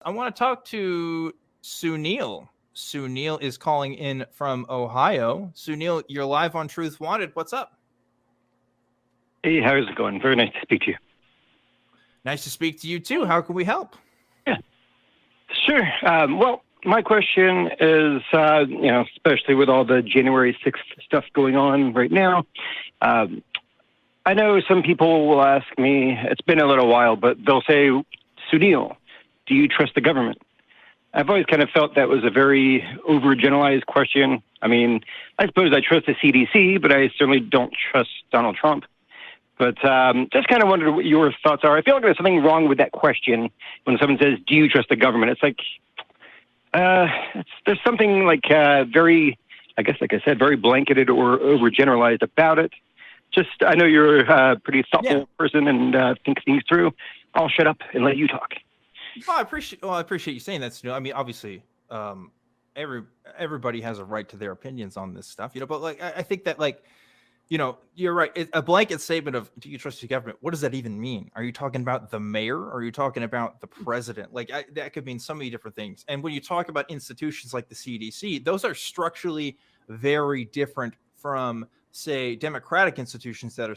I want to talk to Sunil. Sunil is calling in from Ohio. Sunil, you're live on Truth Wanted. What's up? Hey, how's it going? Very nice to speak to you. Nice to speak to you too. How can we help? Yeah, sure. Well, my question is, especially with all the January 6th stuff going on right now, I know some people will ask me, it's been a little while, but they'll say, Sunil, do you trust the government? I've always kind of felt that was a very overgeneralized question. I mean, I suppose I trust the CDC, but I certainly don't trust Donald Trump. But just kind of wondered what your thoughts are. I feel like there's something wrong with that question when someone says, do you trust the government? It's like, there's something like very, I guess, like I said, very blanketed or overgeneralized about it. Just, I know you're a pretty thoughtful person and think things through. I'll shut up and let you talk. Well, I appreciate you saying that. I mean, obviously, everybody has a right to their opinions on this stuff, but like, I think that, like, you're right. A blanket statement of, do you trust the government? What does that even mean? Are you talking about the mayor? Or are you talking about the president? Like, that could mean so many different things. And when you talk about institutions like the CDC, those are structurally very different from, say, democratic institutions that are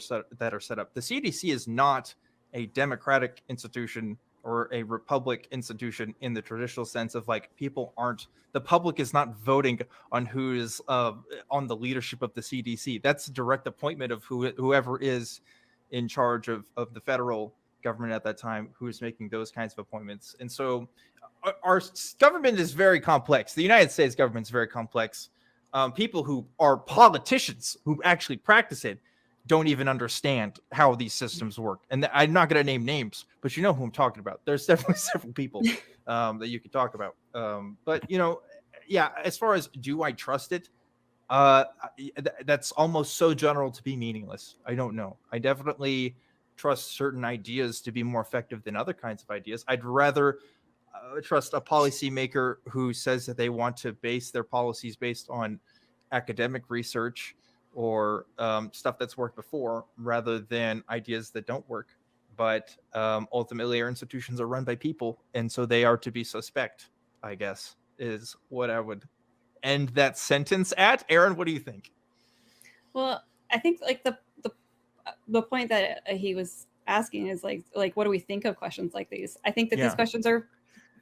set up. The CDC is not a democratic institution or a republic institution in the traditional sense of, like, the public is not voting on who is on the leadership of the CDC. That's a direct appointment of whoever is in charge of the federal government at that time, who is making those kinds of appointments. And so our government is very complex. The United States government is very complex. People who are politicians who actually practice it don't even understand how these systems work. And I'm not going to name names, but you know who I'm talking about. There's definitely several people that you could talk about. But, as far as, do I trust it? That's almost so general to be meaningless. I don't know. I definitely trust certain ideas to be more effective than other kinds of ideas. I'd rather trust a policymaker who says that they want to base their policies based on academic research or stuff that's worked before, rather than ideas that don't work. But ultimately, our institutions are run by people, and so they are to be suspect, I guess, is what I would end that sentence at. Erin, what do you think? Well, I think, like, the point that he was asking is like what do we think of questions like these? I think that these questions are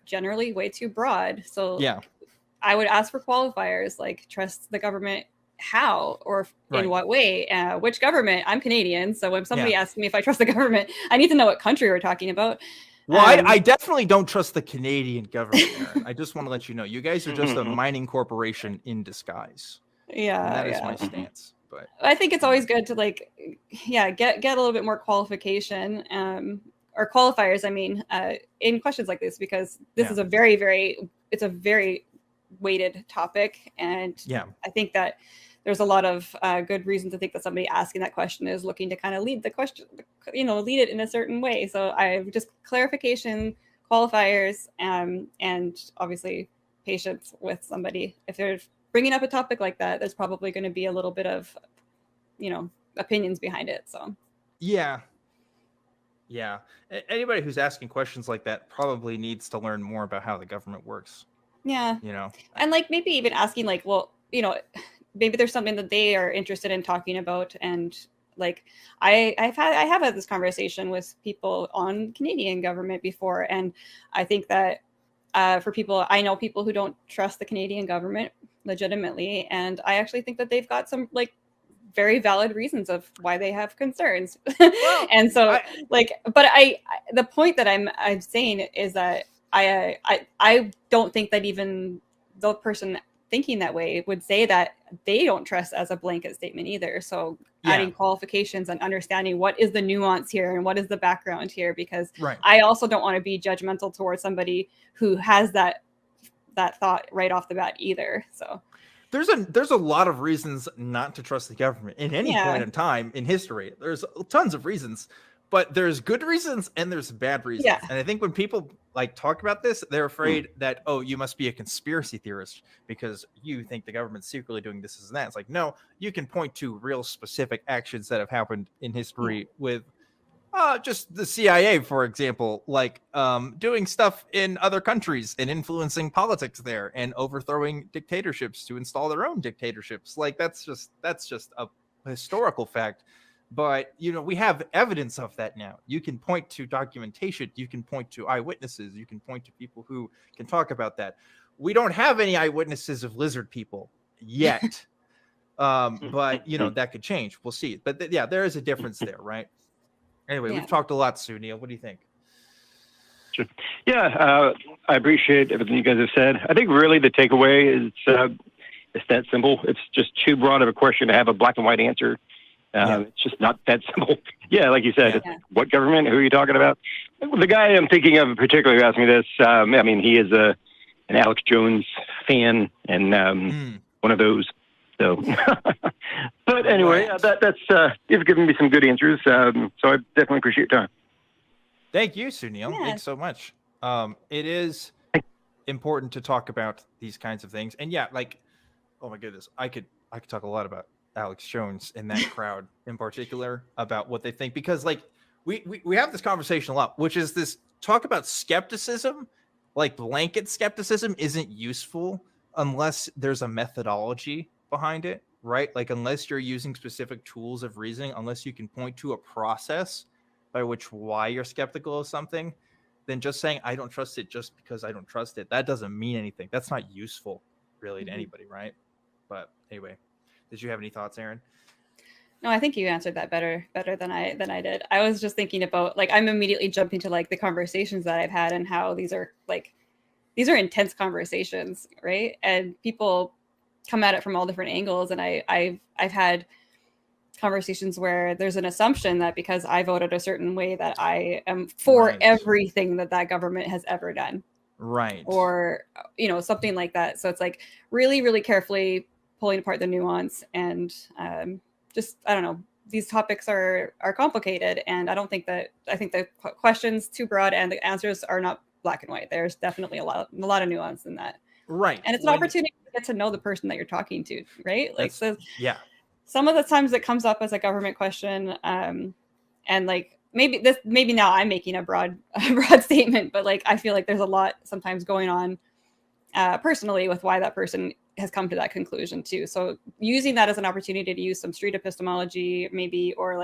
generally way too broad. So I would ask for qualifiers, like, trust the government. How or in what way? Which government? I'm Canadian, so when somebody asks me if I trust the government, I need to know what country we're talking about. Well, I definitely don't trust the Canadian government, Erin. I just want to let you know, you guys are just a mining corporation in disguise. Yeah, and that is my stance. But I think it's always good to, like, get a little bit more qualification or qualifiers. I mean, in questions like this, because this is a very, very weighted topic, and I think that there's a lot of good reason to think that somebody asking that question is looking to kind of lead the question, lead it in a certain way. So I just clarification, qualifiers, and obviously patience with somebody. If they're bringing up a topic like that, there's probably going to be a little bit of, opinions behind it. So yeah. Anybody who's asking questions like that probably needs to learn more about how the government works. Yeah. And, like, maybe even asking, like, well, maybe there's something that they are interested in talking about. And, like, I have had this conversation with people on Canadian government before. And I think that I know people who don't trust the Canadian government legitimately. And I actually think that they've got some, like, very valid reasons of why they have concerns. Well, and so the point that I'm saying is that I don't think that even the person thinking that way would say that they don't trust as a blanket statement either. So adding qualifications and understanding what is the nuance here and what is the background here, because I also don't want to be judgmental towards somebody who has that thought right off the bat either. So there's a lot of reasons not to trust the government in any point in time in history. There's tons of reasons, but there's good reasons and there's bad reasons. Yeah. And I think when people, like, talk about this, they're afraid that, oh, you must be a conspiracy theorist because you think the government's secretly doing this and that. It's like, no, you can point to real specific actions that have happened in history with Just the CIA, for example, like doing stuff in other countries and influencing politics there and overthrowing dictatorships to install their own dictatorships. Like that's just a historical fact. But we have evidence of that now. You can point to documentation, you can point to eyewitnesses, you can point to people who can talk about that. We don't have any eyewitnesses of lizard people yet. But that could change. We'll see. But yeah, there is a difference there, right? Anyway, we've talked a lot, Sunil. What do you think? Sure. Yeah, I appreciate everything you guys have said. I think really the takeaway is it's that simple. It's just too broad of a question to have a black and white answer. It's just not that simple. Yeah, like you said, what government? Who are you talking about? The guy I'm thinking of particularly who asked me this, I mean, he is an Alex Jones fan and one of those. So, but anyway, that's you've given me some good answers. So I definitely appreciate your time. Thank you, Sunil. Thanks so much. It is important to talk about these kinds of things, and oh my goodness, I could talk a lot about Alex Jones and that crowd in particular about what they think, because we have this conversation a lot, which is this talk about skepticism. Like blanket skepticism isn't useful unless there's a methodology behind it, right? Like unless you're using specific tools of reasoning, unless you can point to a process by why you're skeptical of something, then just saying I don't trust it just because I don't trust it, that doesn't mean anything. That's not useful really to anybody, right? But anyway, did you have any thoughts, Erin? No, I think you answered that better than I did. I was just thinking about I'm immediately jumping to the conversations that I've had and how these are intense conversations, right? And people come at it from all different angles, and I've had conversations where there's an assumption that because I voted a certain way that I am for everything that government has ever done, right? Or something like that. So it's really, really carefully pulling apart the nuance, and just I don't know. These topics are complicated, and I think the question's too broad and the answers are not black and white. There's definitely a lot of nuance in that. Right. And it's an opportunity to get to know the person that you're talking to, right? Some of the times it comes up as a government question, and maybe now I'm making a broad statement, but I feel like there's a lot sometimes going on personally with why that person has come to that conclusion too. So using that as an opportunity to use some street epistemology maybe, or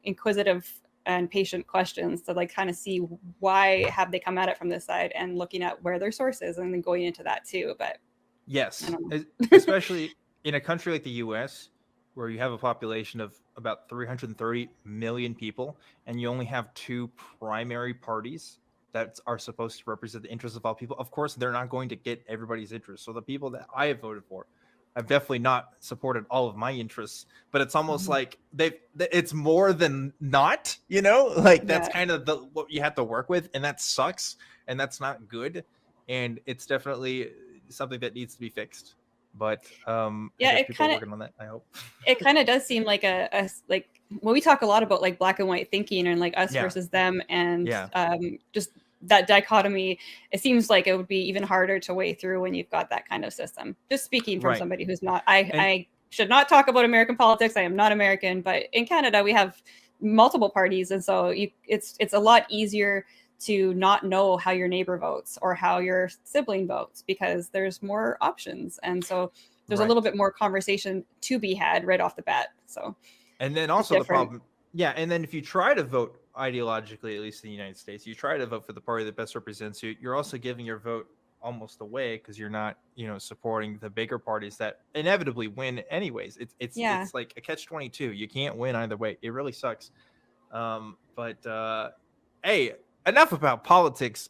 inquisitive and patient questions to kind of see why have they come at it from this side, and looking at where their source is and then going into that too. But yes, especially in a country like the US, where you have a population of about 330 million people and you only have two primary parties that are supposed to represent the interests of all people. Of course, they're not going to get everybody's interests. So the people that I have voted for, I've definitely not supported all of my interests, but it's almost like it's more than not, that's kind of what you have to work with. And that sucks. And that's not good. And it's definitely something that needs to be fixed. But it kind of working on that, I hope. It kind of does seem like when we talk a lot about black and white thinking and us versus them, and just that dichotomy, it seems like it would be even harder to weigh through when you've got that kind of system. Just speaking from somebody who's not, I should not talk about American politics. I am not American, but in Canada we have multiple parties, and so it's a lot easier to not know how your neighbor votes or how your sibling votes, because there's more options, and so there's a little bit more conversation to be had right off the bat. So, and then also the problem, and then if you try to vote ideologically, at least in the United States, you try to vote for the party that best represents you, you're also giving your vote almost away, because you're not supporting the bigger parties that inevitably win anyways. It's like a catch-22. You can't win either way. It really sucks. Hey, enough about politics.